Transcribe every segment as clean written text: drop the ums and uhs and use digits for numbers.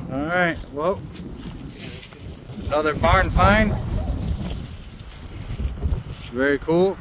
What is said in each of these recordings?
All right, well, another barn find. Very cool.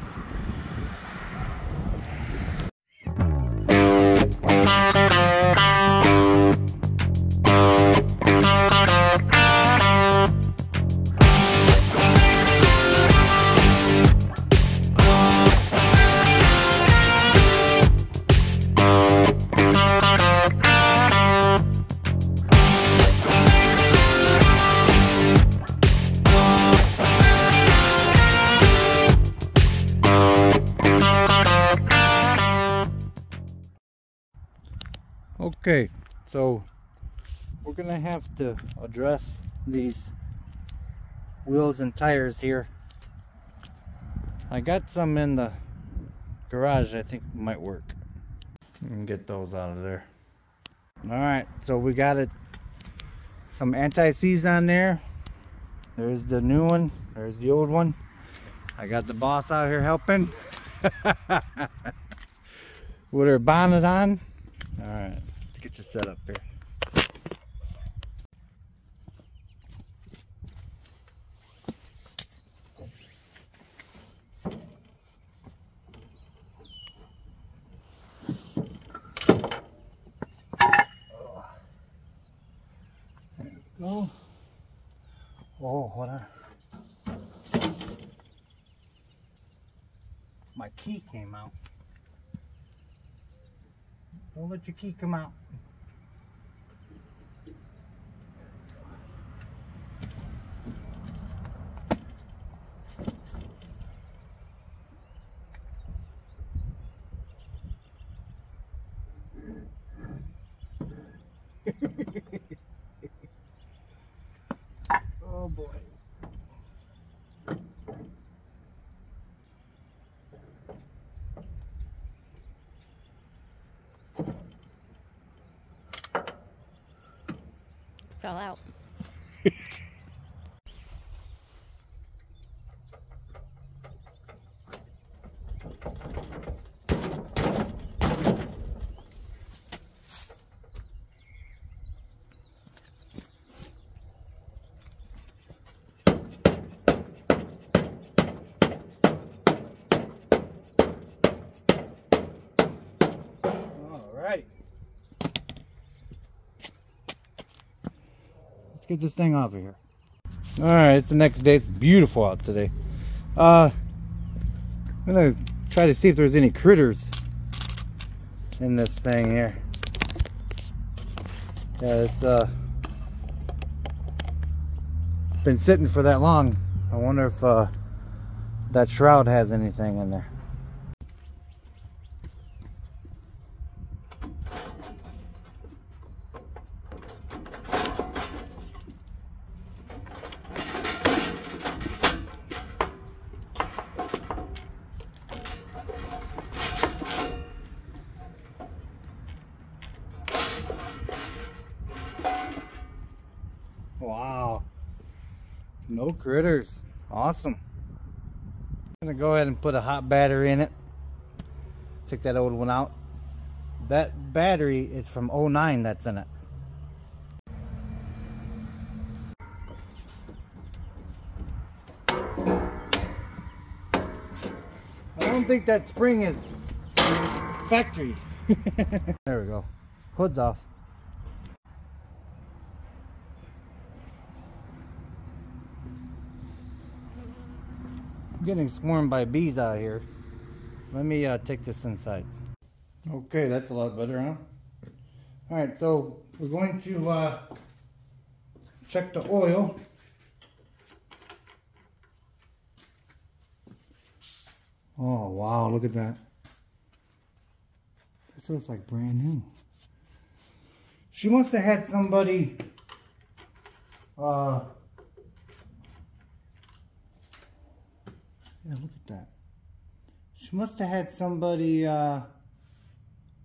Okay, so we're gonna have to address these wheels and tires here. I got some in the garage I think might work. We can get those out of there. Alright, so we got it, some anti-seize on there. There's the new one, there's the old one. I got the boss out here helping with her bonnet on. Alright, let's get you set up here. There we go. Oh, what a... My key came out. Don't let your key come out. Oh boy. Fell out. Alright. Let's get this thing off of here. Alright, it's the next day. It's beautiful out today. I'm gonna try to see if there's any critters in this thing here. Yeah, it's been sitting for that long. I wonder if that shroud has anything in there. Wow, no critters. Awesome. I'm gonna go ahead and put a hot battery in it. Take that old one out. That battery is from '09 that's in it. I don't think that spring is factory. There we go. Hood's off. I'm getting swarmed by bees out here. Let me take this inside. Okay, that's a lot better, huh? Alright, so we're going to check the oil. Oh wow, look at that. This looks like brand new. She must have had somebody yeah, look at that. She must have had somebody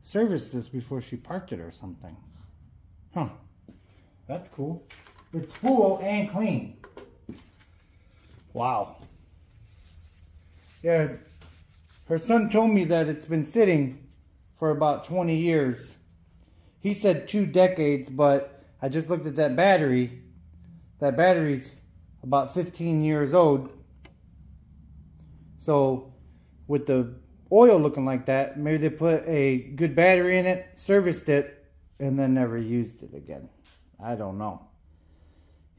service this before she parked it or something. Huh. That's cool. It's full and clean. Wow. Yeah, her son told me that it's been sitting for about 20 years. He said 2 decades, but I just looked at that battery. That battery's about 15 years old. So with the oil looking like that, maybe they put a good battery in it, serviced it, and then never used it again. I don't know.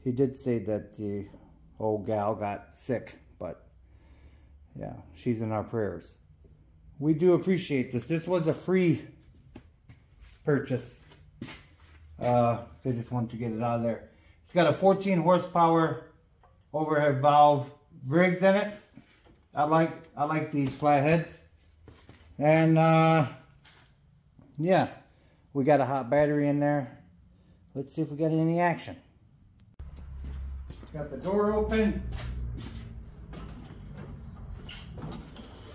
He did say that the old gal got sick, but yeah, she's in our prayers. We do appreciate this. This was a free purchase. They just wanted to get it out of there. It's got a 14 horsepower overhead valve Briggs in it. I like these flatheads. And yeah, we got a hot battery in there. Let's see if we got any action. Got the door open.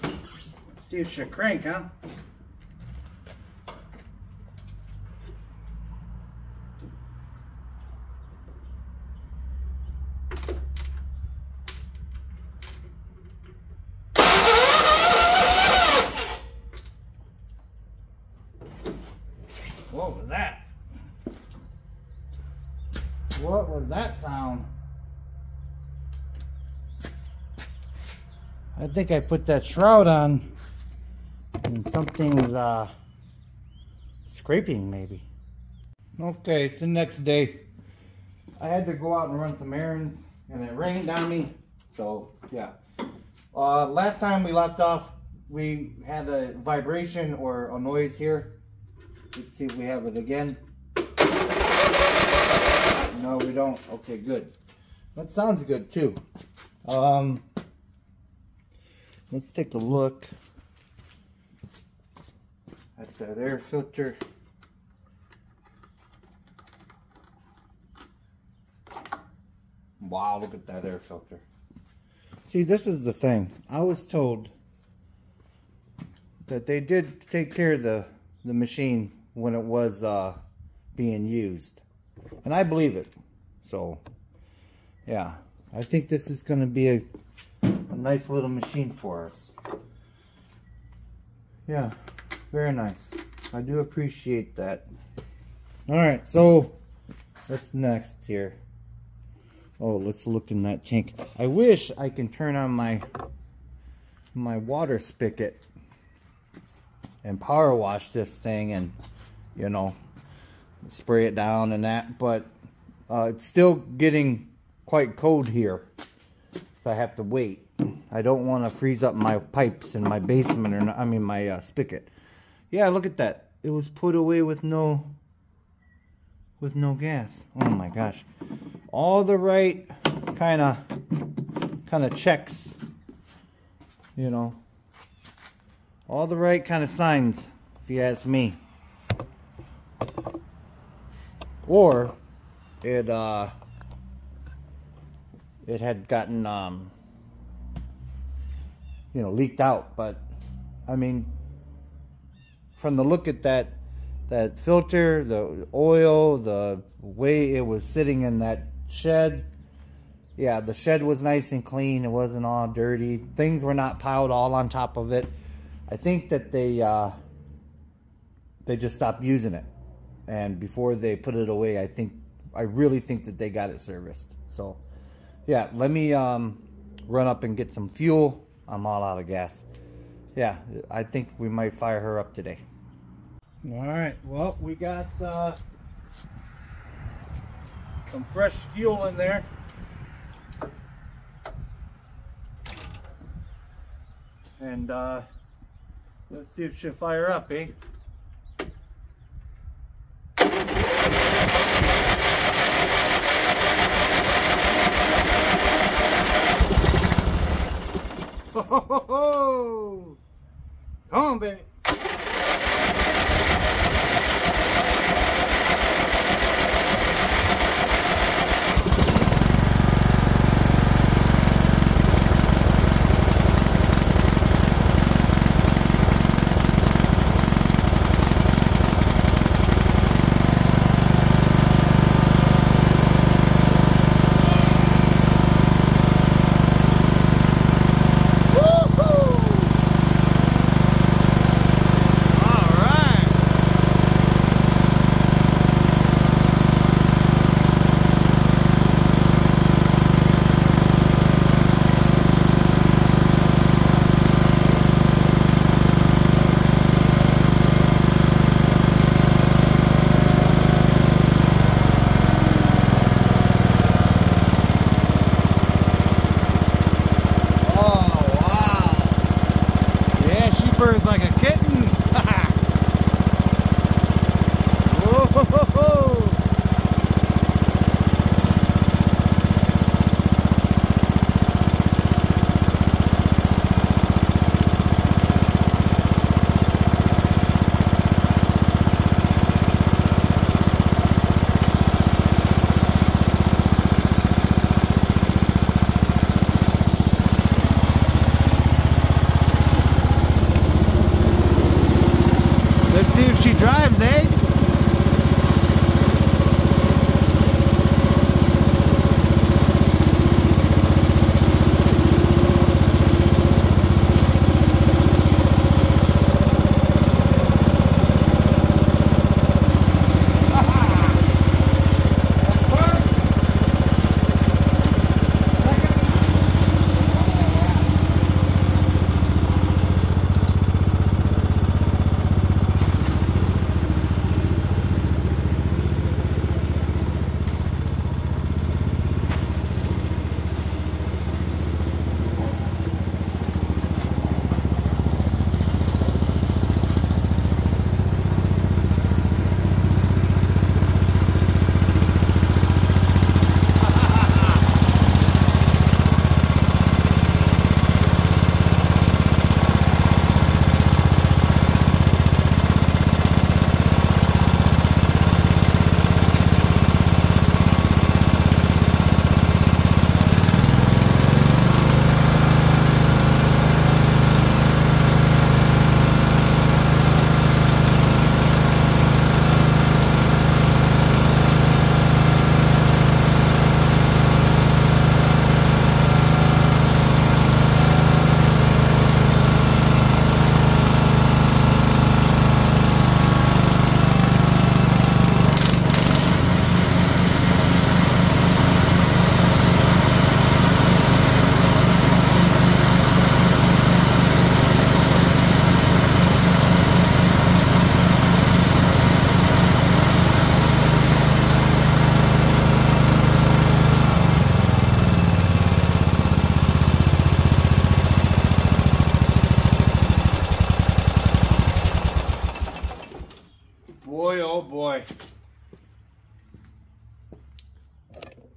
Let's see if it should crank, huh? What was that? What was that sound? I think I put that shroud on and something's scraping maybe. Okay, it's the next day. I had to go out and run some errands and it rained on me. So yeah. Last time we left off, we had a vibration or a noise here. Let's see if we have it again. No, we don't. Okay, good. That sounds good too. Let's take a look at the air filter. Wow, look at that air filter. See, this is the thing. I was told that they did take care of the machine when it was being used. And I believe it. So, yeah. I think this is going to be a nice little machine for us. Yeah, very nice. I do appreciate that. Alright, so what's next here? Oh, let's look in that tank. I wish I can turn on my water spigot and power wash this thing and, you know, spray it down and that, but it's still getting quite cold here, so I have to wait. I don't want to freeze up my pipes in my basement, or I mean my spigot. Yeah, look at that. It was put away with no gas. Oh my gosh. All the right kind of checks, you know. All the right kind of signs, if you ask me. Or it had gotten you know, leaked out. But I mean, from the look at that filter, the oil, the way it was sitting in that shed, yeah, the shed was nice and clean. It wasn't all dirty. Things were not piled all on top of it. I think that they just stopped using it, and before they put it away, I really think that they got it serviced. So yeah, let me run up and get some fuel. I'm all out of gas. Yeah, I think we might fire her up today. All right, well, we got some fresh fuel in there. And let's see if she'll fire up, eh? Ho, ho, ho, ho. Come on, baby.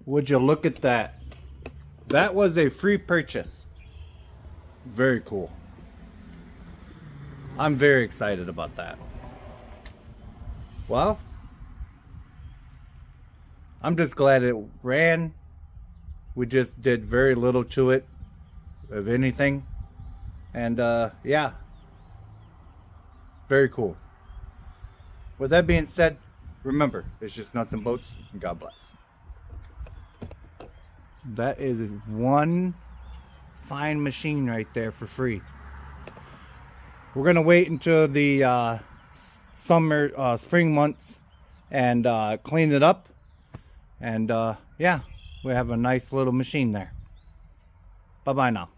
Would you look at that? That was a free purchase. Very cool. I'm very excited about that. Well, I'm just glad it ran. We just did very little to it, if anything. And yeah, very cool. With that being said, remember, it's just nuts and bolts, and God bless. That is one fine machine right there for free. We're gonna wait until the spring months and clean it up, and yeah, we have a nice little machine there. Bye bye now.